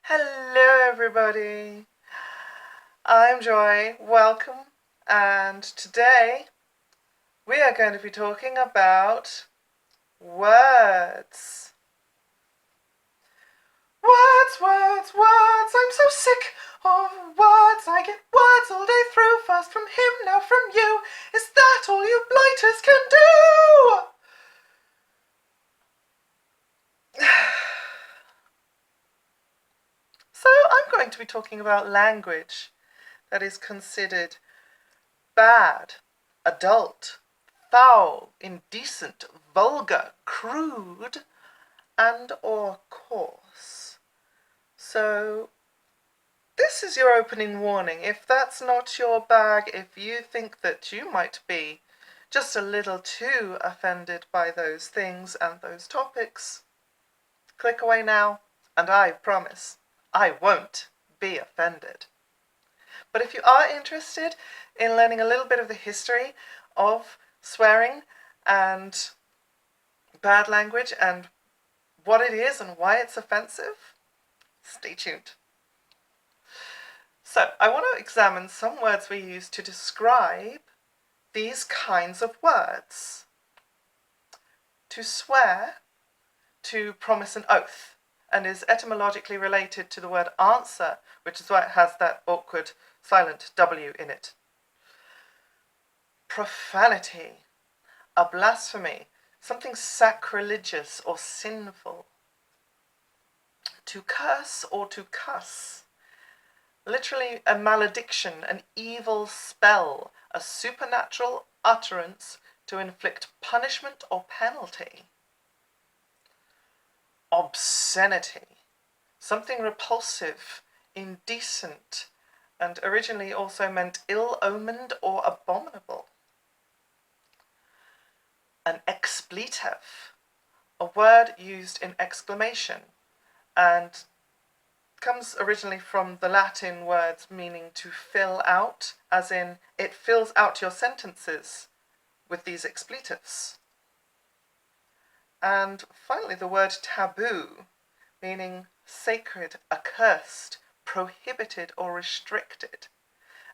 Hello, everybody. I'm Joy. Welcome. And today we are going to be talking about words. Words, words, words. I'm so sick of words. I get words all day through. First from him, now from you. Is that all you blighters can do? So I'm going to be talking about language that is considered bad, adult, foul, indecent, vulgar, crude, and or coarse. So this is your opening warning. If that's not your bag, if you think that you might be just a little too offended by those things and those topics, click away now, and I promise I won't be offended. But if you are interested in learning a little bit of the history of swearing and bad language and what it is and why it's offensive, stay tuned. So, I want to examine some words we use to describe these kinds of words. To swear, to promise an oath, and is etymologically related to the word answer, which is why it has that awkward silent W in it. Profanity, a blasphemy, something sacrilegious or sinful. To curse or to cuss, literally a malediction, an evil spell, a supernatural utterance to inflict punishment or penalty. Obscenity, something repulsive, indecent, and originally also meant ill-omened or abominable. An expletive, a word used in exclamation, and comes originally from the Latin words meaning to fill out, as in it fills out your sentences with these expletives. And finally the word taboo, meaning sacred, accursed, prohibited or restricted.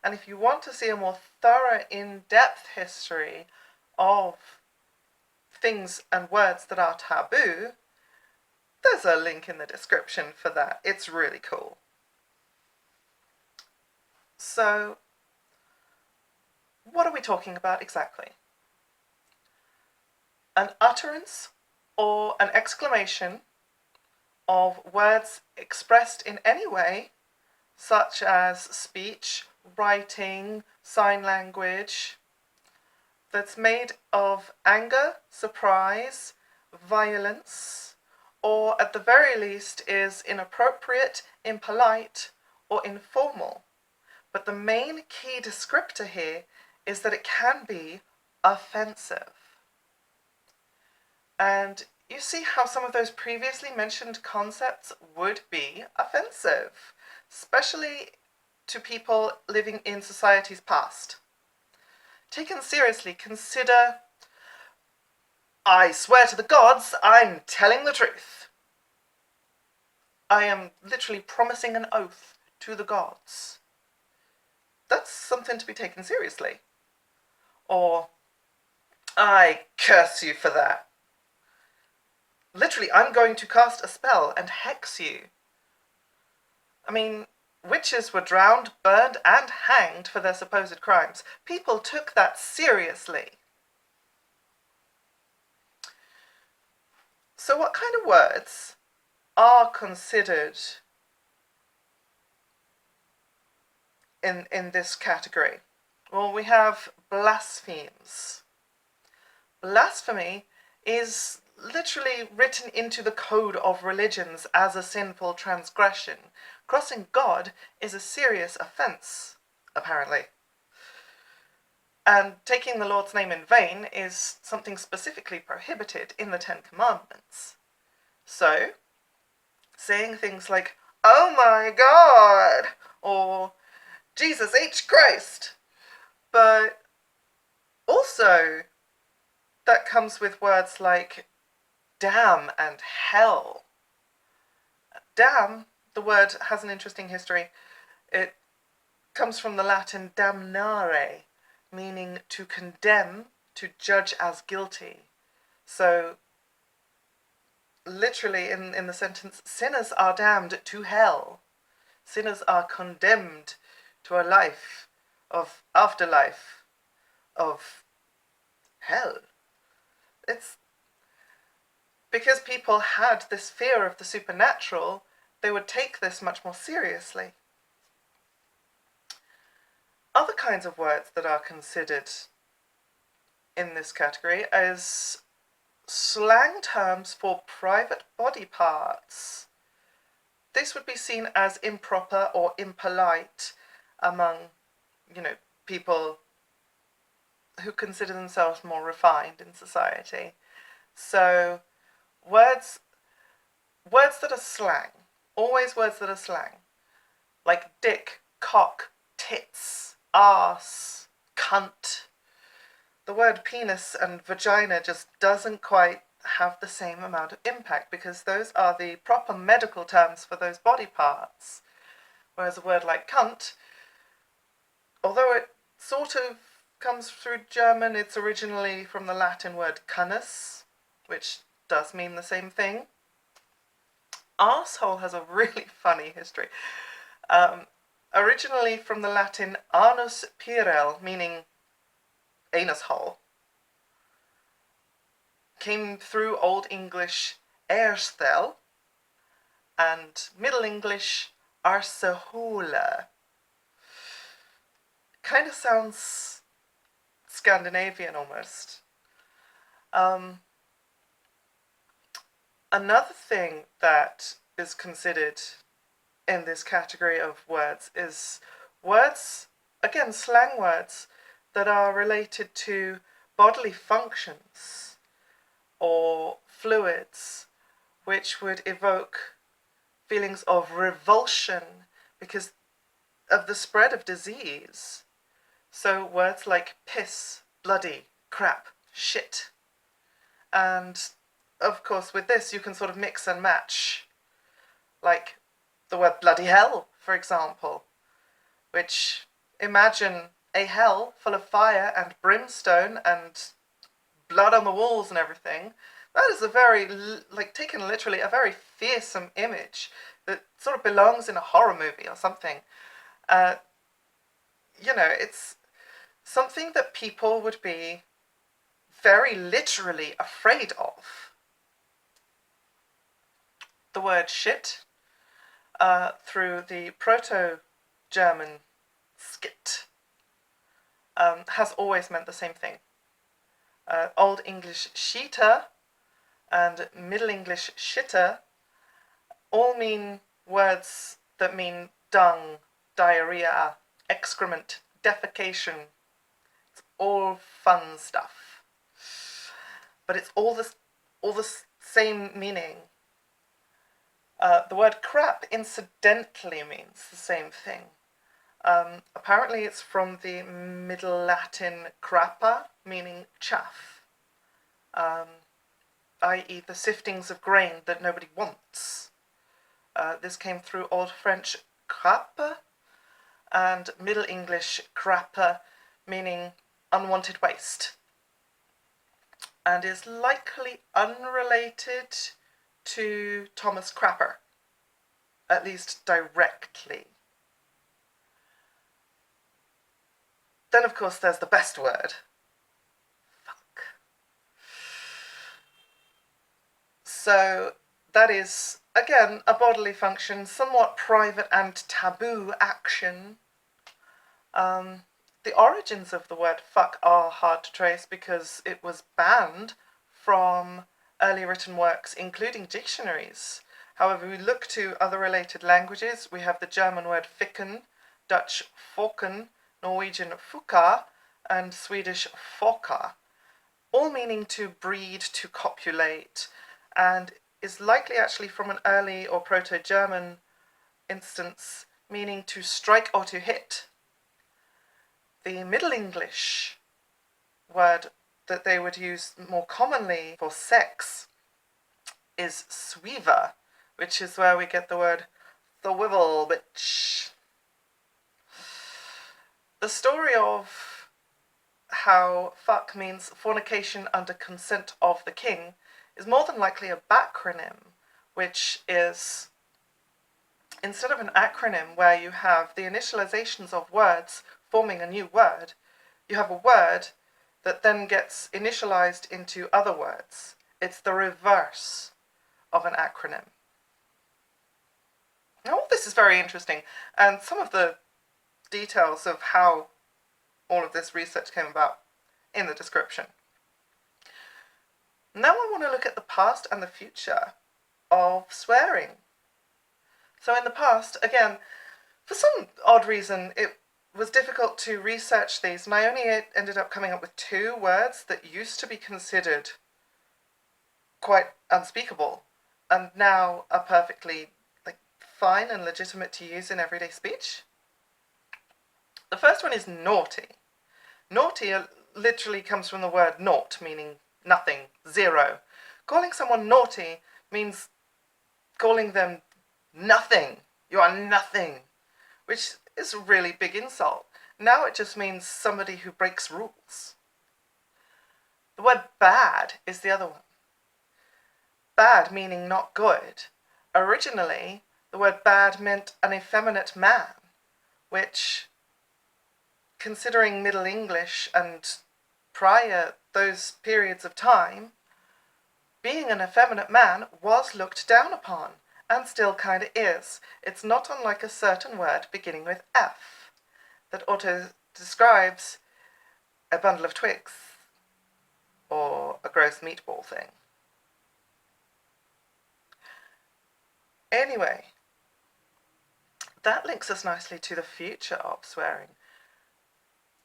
And if you want to see a more thorough, in-depth history of things and words that are taboo, there's a link in the description for that. It's really cool. So, what are we talking about exactly? An utterance or an exclamation of words expressed in any way, such as speech, writing, sign language, that's made of anger, surprise, violence, or at the very least is inappropriate, impolite, or informal. But the main key descriptor here is that it can be offensive. And you see how some of those previously mentioned concepts would be offensive, especially to people living in societies past. Taken seriously, consider, I swear to the gods, I'm telling the truth. I am literally promising an oath to the gods. That's something to be taken seriously. Or, I curse you for that. Literally, I'm going to cast a spell and hex you. I mean, witches were drowned, burned, and hanged for their supposed crimes. People took that seriously. So what kind of words are considered in this category? Well, we have blasphemes. Blasphemy is literally written into the code of religions as a sinful transgression. Crossing God is a serious offense, apparently. And taking the Lord's name in vain is something specifically prohibited in the Ten Commandments. So, saying things like, oh my God, or Jesus H. Christ, but also that comes with words like damn and hell. Damn the word has an interesting history. It comes from the Latin damnare, meaning to condemn, to judge as guilty. So, literally in the sentence, sinners are damned to hell. Sinners are condemned to a life of afterlife, of hell. It's because people had this fear of the supernatural, they would take this much more seriously. Other kinds of words that are considered in this category is slang terms for private body parts. This would be seen as improper or impolite among, people who consider themselves more refined in society. So words that are slang, always words that are slang, like dick, cock, tits, arse, cunt. The word penis and vagina just doesn't quite have the same amount of impact because those are the proper medical terms for those body parts. Whereas a word like cunt, although it sort of comes through German, it's originally from the Latin word cunus, which does mean the same thing. Arsehole has a really funny history. Originally from the Latin anus pirel, meaning anus hole, came through Old English erstel and Middle English arsehole. Kind of sounds Scandinavian almost. Another thing that is considered in this category of words is words, again slang words, that are related to bodily functions or fluids, which would evoke feelings of revulsion because of the spread of disease. So words like piss, bloody, crap, shit. And of course with this you can sort of mix and match, like the word bloody hell, for example, which, imagine a hell full of fire and brimstone and blood on the walls and everything. That is a very, taken literally, a very fearsome image that sort of belongs in a horror movie or something. It's something that people would be very literally afraid of. The word shit, through the Proto-German skit, has always meant the same thing. Old English shita and Middle English shitter all mean words that mean dung, diarrhea, excrement, defecation. It's all fun stuff. But it's all the same meaning. The word crap incidentally means the same thing. Apparently it's from the Middle Latin crappa, meaning chaff, i.e. the siftings of grain that nobody wants. This came through Old French crappe and Middle English crappa, meaning unwanted waste, and is likely unrelated to Thomas Crapper, at least directly. Then, of course, there's the best word. Fuck. So, that is, again, a bodily function, somewhat private and taboo action. The origins of the word fuck are hard to trace because it was banned from early written works, including dictionaries. However, we look to other related languages. We have the German word ficken, Dutch fokken, Norwegian fuka, and Swedish foka, all meaning to breed, to copulate, and is likely actually from an early or Proto-German instance, meaning to strike or to hit. The Middle English word that they would use more commonly for sex is sweaver, which is where we get the word The Wibble Bitch. The story of how fuck means fornication under consent of the king is more than likely a backronym, which is, instead of an acronym where you have the initializations of words forming a new word, you have a word that then gets initialized into other words. It's the reverse of an acronym. Now, all this is very interesting, and some of the details of how all of this research came about in the description. Now I want to look at the past and the future of swearing. So in the past, again, for some odd reason, it was difficult to research these, and I only ended up coming up with 2 words that used to be considered quite unspeakable, and now are perfectly fine and legitimate to use in everyday speech. The first one is naughty. Naughty literally comes from the word naught, meaning nothing, zero. Calling someone naughty means calling them nothing. You are nothing, which is a really big insult. Now it just means somebody who breaks rules. The word bad is the other one. Bad meaning not good. Originally, the word bad meant an effeminate man, which, considering Middle English and prior those periods of time, being an effeminate man was looked down upon, and still kinda is. It's not unlike a certain word beginning with F that auto-describes a bundle of twigs or a gross meatball thing. Anyway, that links us nicely to the future of swearing.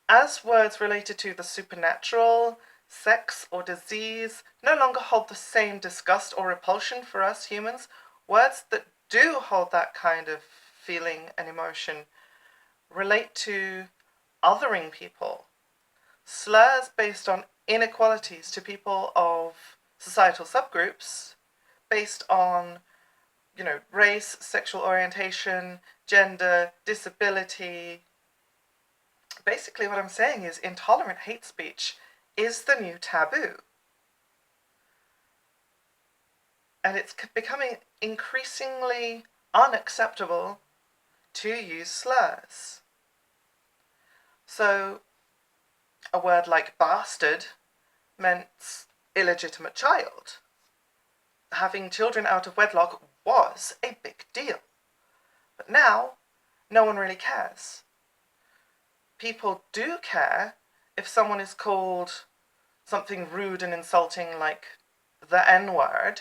As words related to the supernatural, sex, or disease no longer hold the same disgust or repulsion for us humans, words that do hold that kind of feeling and emotion relate to othering people. Slurs based on inequalities to people of societal subgroups, based on race, sexual orientation, gender, disability. Basically what I'm saying is intolerant hate speech is the new taboo. And it's becoming increasingly unacceptable to use slurs. So a word like bastard meant illegitimate child. Having children out of wedlock was a big deal. But now, no one really cares. People do care if someone is called something rude and insulting like the N-word,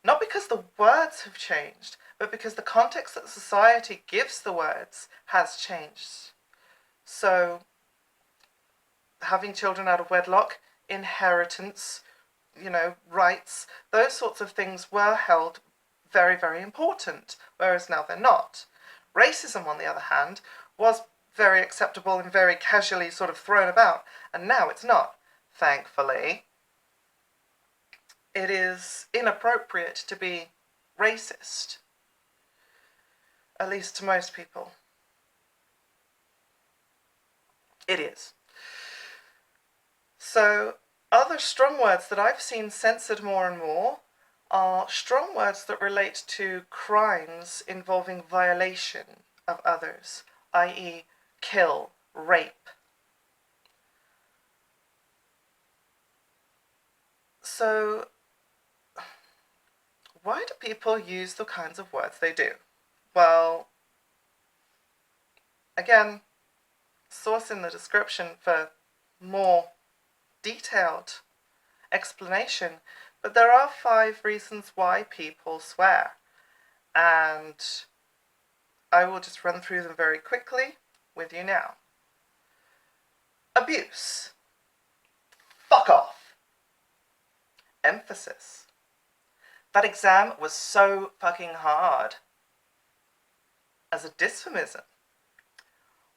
not because the words have changed, but because the context that society gives the words has changed. So, having children out of wedlock, inheritance, rights, those sorts of things were held very, very important, whereas now they're not. Racism, on the other hand, was very acceptable and very casually sort of thrown about, and now it's not, thankfully. It is inappropriate to be racist, at least to most people. It is. So, other strong words that I've seen censored more and more are strong words that relate to crimes involving violation of others, i.e., kill, rape. So, why do people use the kinds of words they do? Well, again, source in the description for more detailed explanation, but there are 5 reasons why people swear, and I will just run through them very quickly with you now. Abuse. Fuck off. Emphasis. That exam was so fucking hard. As a dysphomism.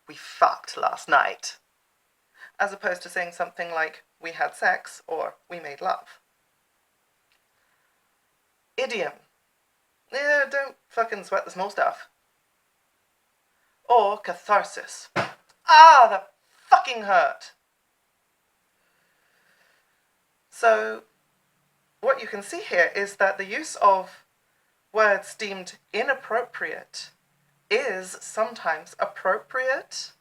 We fucked last night. As opposed to saying something like, we had sex, or we made love. Idiom. Yeah, don't fucking sweat the small stuff. Or catharsis. Ah, that fucking hurt. So, what you can see here is that the use of words deemed inappropriate is sometimes appropriate.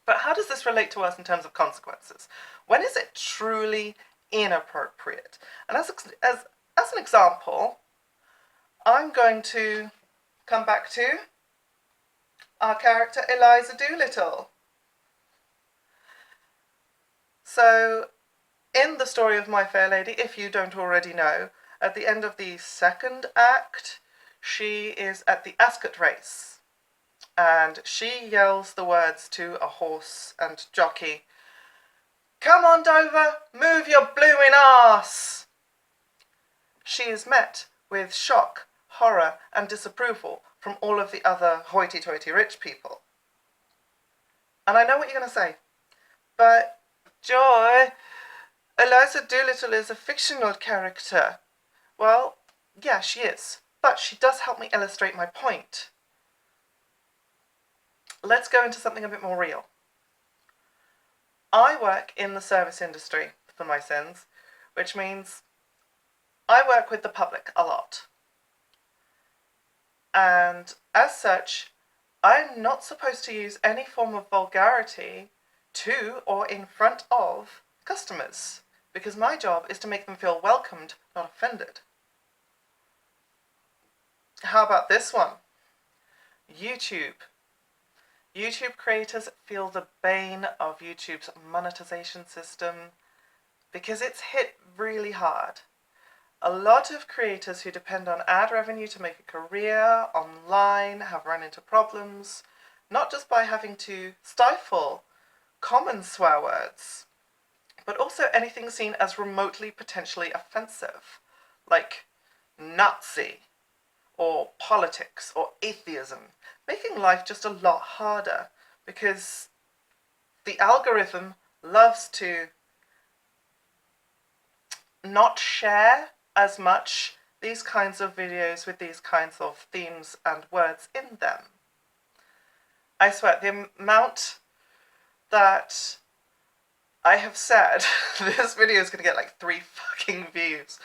But how does this relate to us in terms of consequences? When is it truly inappropriate? And as an example, I'm going to come back to our character Eliza Dolittle. So, in the story of My Fair Lady, if you don't already know, at the end of the second act, she is at the Ascot race. And she yells the words to a horse and jockey, "Come on, Dover, move your blooming arse!" She is met with shock, horror, and disapproval from all of the other hoity-toity rich people. And I know what you're going to say, but Joy, Eliza Dolittle is a fictional character. Well, yeah, she is, but she does help me illustrate my point. Let's go into something a bit more real. I work in the service industry for my sins, which means I work with the public a lot. And as such, I'm not supposed to use any form of vulgarity to or in front of customers, because my job is to make them feel welcomed, not offended. How about this one? YouTube. YouTube creators feel the bane of YouTube's monetization system because it's hit really hard. A lot of creators who depend on ad revenue to make a career online have run into problems, not just by having to stifle common swear words, but also anything seen as remotely potentially offensive, like Nazi, or politics, or atheism, making life just a lot harder because the algorithm loves to not share as much these kinds of videos with these kinds of themes and words in them. I swear, the amount that I have said this video is going to get like 3 fucking views.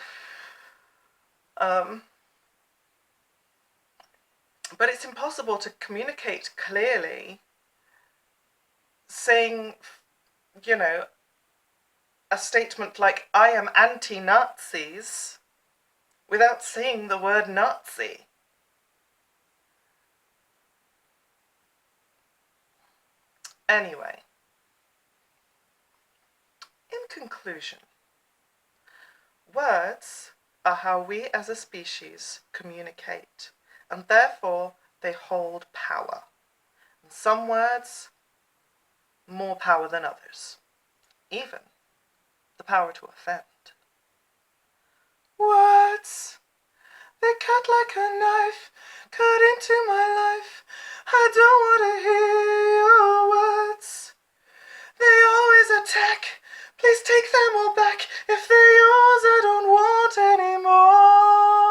But it's impossible to communicate clearly saying, you know, a statement like, "I am anti-Nazis," without saying the word Nazi. Anyway, in conclusion, words are how we as a species communicate, and therefore they hold power. And some words, more power than others, even the power to offend. Words, they cut like a knife, cut into my life. I don't want to hear your words. They always attack. Please take them all back. If they're yours, I don't want any more.